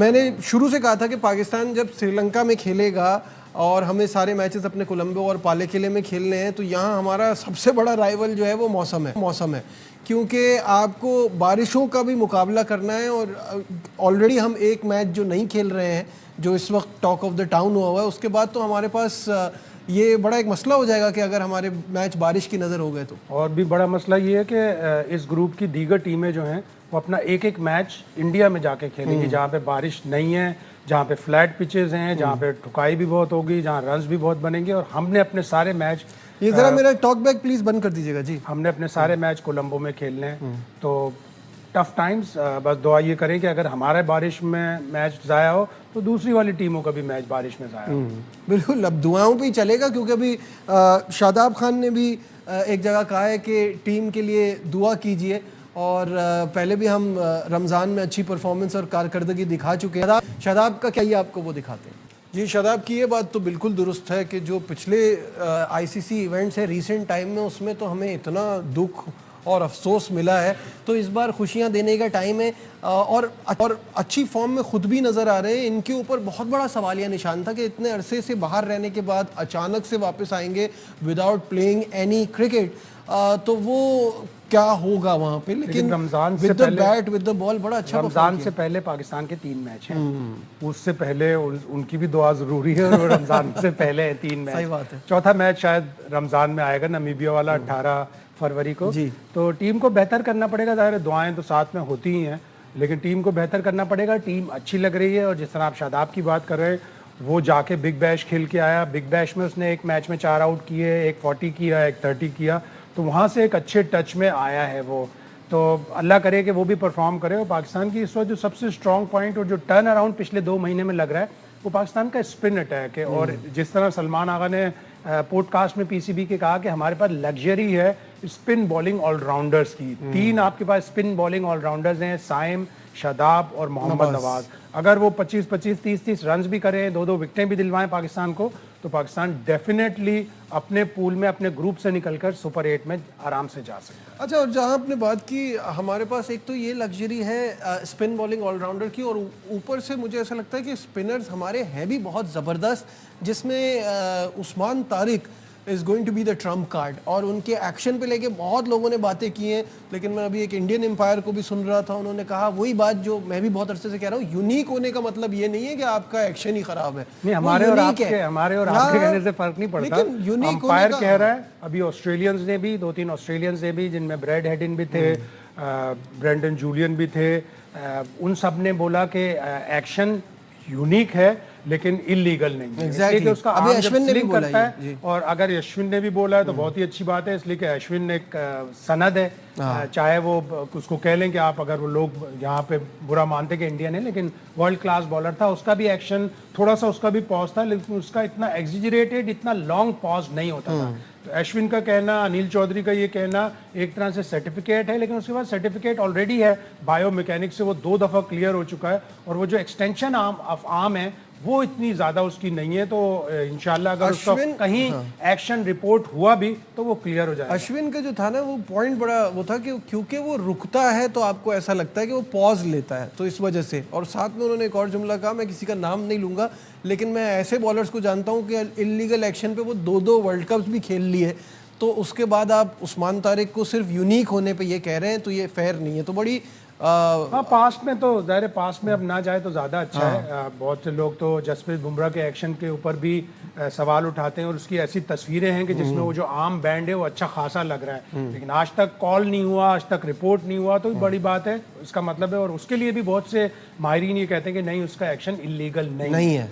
میں نے شروع سے کہا تھا کہ پاکستان جب سری لنکا میں کھیلے گا اور ہمیں سارے میچز اپنے کولمبو اور پالے قلعے میں کھیلنے ہیں تو یہاں ہمارا سب سے بڑا رائیول جو ہے وہ موسم ہے کیونکہ آپ کو بارشوں کا بھی مقابلہ کرنا ہے اور آلریڈی ہم ایک میچ جو نہیں کھیل رہے ہیں جو اس وقت ٹاک آف دا ٹاؤن ہوا ہے، اس کے بعد تو ہمارے پاس یہ بڑا ایک مسئلہ ہو جائے گا کہ اگر ہمارے میچ بارش کی نظر ہو گئے تو. اور بھی بڑا مسئلہ یہ ہے کہ اس گروپ کی دیگر ٹیمیں جو ہیں وہ اپنا ایک ایک میچ انڈیا میں جا کے کھیلیں گی جہاں پہ بارش نہیں ہے، جہاں پہ فلیٹ پچز ہیں، جہاں پہ ٹھکائی بھی بہت ہوگی، جہاں رنز بھی بہت بنیں گے. اور ہم نے اپنے سارے میچ یہ ذرا میرا ٹاک بیک پلیز بند کر دیجیے گا. جی ہم نے اپنے سارے میچ کولمبو میں کھیلنے ہیں. تو ٹف ٹائمز، بس دعا یہ کریں کہ اگر ہمارے بارش میں میچ ضائع ہو تو دوسری والی ٹیموں کا بھی میچ بارش میں ضائع ہو. بالکل، اب دعاؤں پہ ہی چلے گا کیونکہ ابھی شاداب خان نے بھی ایک جگہ کہا ہے کہ ٹیم کے لیے دعا کیجئے، اور پہلے بھی ہم رمضان میں اچھی پرفارمنس اور کارکردگی دکھا چکے ہیں. شاداب کا کیا ہی آپ کو وہ دکھاتے ہیں. جی، شاداب کی یہ بات تو بالکل درست ہے کہ جو پچھلے آئی سی سی ایونٹس ہیں ریسنٹ ٹائم میں، اس میں تو ہمیں اتنا دکھ اور افسوس ملا ہے، تو اس بار خوشیاں دینے کا ٹائم ہے. اور اچھی فارم میں خود بھی نظر آ رہے ہیں. ان کے اوپر بہت بڑا سوالیہ نشان تھا کہ اتنے عرصے سے باہر رہنے کے بعد اچانک سے واپس آئیں گے وداؤٹ پلینگ اینی کرکٹ، تو وہ کیا ہوگا وہاں پہ. لیکن رمضان سے ود دا پہلے بیٹ ود دا بال بڑا اچھا رمضان سے پہلے پاکستان کے 3 میچ ہیں. اس سے پہلے ان کی بھی دعا ضروری ہے، اور رمضان سے پہلے 3 میچ. صحیح بات ہے. چوتھا میچ شاید رمضان میں آئے گا، نمیبیا والا 18 فروری کو. تو ٹیم کو بہتر کرنا پڑے گا. ظاہر دعائیں تو ساتھ میں ہوتی ہی ہیں، لیکن ٹیم کو بہتر کرنا پڑے گا. ٹیم اچھی لگ رہی ہے، اور جس طرح آپ شاداب کی بات کر رہے ہیں، وہ جا کے بگ بیش کھیل کے آیا. بگ بیش میں اس نے ایک میچ میں 4 آؤٹ کیے، ایک 40 کیا، ایک 30 کیا. تو وہاں سے ایک اچھے ٹچ میں آیا ہے وہ. تو اللہ کرے کہ وہ بھی پرفارم کرے. اور پاکستان کی اس وقت جو سب سے اسٹرانگ پوائنٹ اور جو ٹرن اراؤنڈ پچھلے 2 مہینے میں لگ رہا ہے وہ پاکستان کا اسپن اٹیک ہے. اور جس طرح سلمان آغا نے پوڈ کاسٹ میں پی سی بی کے کہا کہ ہمارے پاس لگژری ہے اسپن بالنگ آل راؤنڈرز کی. 3 آپ کے پاس اسپن بالنگ آل راؤنڈرز ہیں، سائم، شاداب اور محمد نواز. اگر وہ 25-25 30-30 رنز بھی کریں، 2 وکٹیں بھی دلوائیں پاکستان کو، تو پاکستان ڈیفینیٹلی اپنے پول میں اپنے گروپ سے نکل کر سپر 8 میں آرام سے جا سکتا ہے. اچھا، اور جہاں آپ نے بات کی ہمارے پاس ایک تو یہ لگژری ہے اسپن بالنگ آل راؤنڈر کی، اور اوپر سے مجھے ایسا لگتا ہے کہ اسپنرز ہمارے ہیں بھی بہت زبردست، جس میں Usman Tariq is going to be the trump card. اور ان کے ایکشن پہ لے کے بہت لوگوں نے باتیں کی ہیں، لیکن میں ابھی ایک انڈین امپائر کو بھی سن رہا تھا، انہوں نے کہا وہی بات جو میں بھی بہت عرصے سے کہہ رہا ہوں، یونیک ہونے کا مطلب یہ نہیں ہے کہ آپ کا ایکشن ہی خراب ہے. نہیں، ہمارے اور آپ کے کہنے سے فرق نہیں پڑتا. امپائر کہہ رہا ہے. ابھی آسٹریلینز نے بھی 2-3 آسٹریلینز نے بھی، جن میں بریڈ ہیڈن بھی تھے، برینڈن جولین بھی تھے، ان سب نے بولا کہ ایکشن یونیک ہے لیکن انلیگل نہیں ہے. اس لیے کہ اس کا آرم جب سلنگ کرتا ہے، اور اگر اشون نے بھی بولا ہے تو بہت ہی اچھی بات ہے، اس لیے کہ اشون نے ایک سند ہے. چاہے وہ اس کو کہہ لیں کہ آپ، اگر وہ لوگ یہاں پہ برا مانتے کہ انڈین ہے، لیکن ورلڈ کلاس بالر تھا. اس کا بھی ایکشن تھوڑا سا، اس کا بھی پاز تھا، لیکن اس کا اتنا ایگزیجریٹڈ، اتنا لانگ پاز نہیں ہوتا تھا. تو اشون کا کہنا، انیل چودھری کا یہ کہنا ایک طرح سے سرٹیفکیٹ ہے، لیکن اس کے بعد سرٹیفکیٹ آلریڈی ہے بایو میکینکس سے، وہ 2 دفعہ کلیئر ہو چکا ہے. اور وہ جو ایکسٹینشن آف آرم ہے وہ اتنی زیادہ اس کی نہیں ہے. تو انشاءاللہ اگر اس کا کہیں ایکشن رپورٹ ہوا بھی تو وہ کلیئر ہو جائے گا. اشون کا جو تھا نا وہ پوائنٹ بڑا وہ تھا کہ کیونکہ وہ رکتا ہے تو آپ کو ایسا لگتا ہے کہ وہ پاز لیتا ہے، تو اس وجہ سے. اور ساتھ میں انہوں نے ایک اور جملہ کہا، میں کسی کا نام نہیں لوں گا، لیکن میں ایسے بالرز کو جانتا ہوں کہ انلیگل ایکشن پہ وہ 2 ورلڈ کپس بھی کھیل لیے، تو اس کے بعد آپ عثمان طارق کو صرف یونیک ہونے پہ یہ کہہ رہے ہیں، تو یہ فیئر نہیں ہے. تو بڑی پاسٹ میں تو ظاہر پاسٹ میں اب نہ جائے تو زیادہ اچھا ہے. بہت سے لوگ تو جسپریت بمراہ کے ایکشن کے اوپر بھی سوال اٹھاتے ہیں، اور اس کی ایسی تصویریں ہیں کہ جس میں وہ جو عام بینڈ ہے وہ اچھا خاصا لگ رہا ہے، لیکن آج تک کال نہیں ہوا، آج تک رپورٹ نہیں ہوا. تو بڑی بات ہے اس کا مطلب ہے. اور اس کے لیے بھی بہت سے ماہرین یہ کہتے ہیں کہ نہیں، اس کا ایکشن انلیگل نہیں ہے.